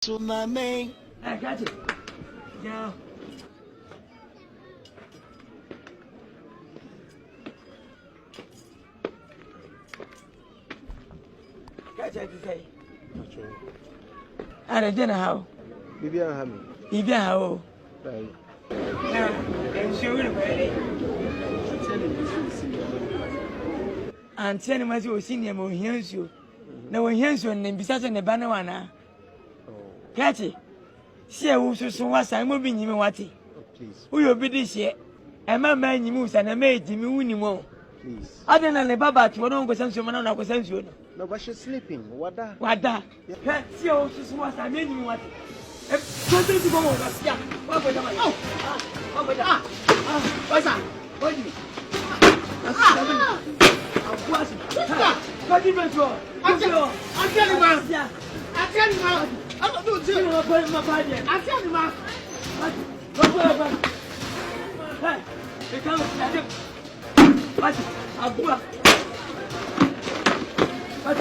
Tsunami. I got it. Yeah. Catch it to say. And I didn't how. Bibi Hammy. Bibi how. Right. I'm sure and send him as you senior more hears you. No one hears you and besides in the banana. Catch it. See, I was so was I'm moving you what it. Please. Who will be this year? And my man you moves and I made Jimmy Winnie more. Please. I don't know about you. I don't go send you man. I go send you. No, but she's sleeping. What that? What that? See, I was so was I made you what it. Something to go on. Yeah. What was that? Oh, my God. What's that? What do you? What do you mean? I'm telling you, man. Yeah. I'm telling you, man. I'm not doing it. I'm telling you, man. Hey, they come. What? I'm going. What?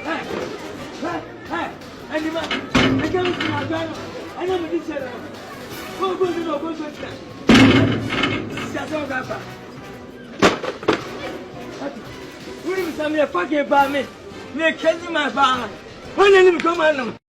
Hey, hey, hey. And man, I can't see my gun. I never did say go to Shut What is something fucking about me? They're catching my bar. When you come on them.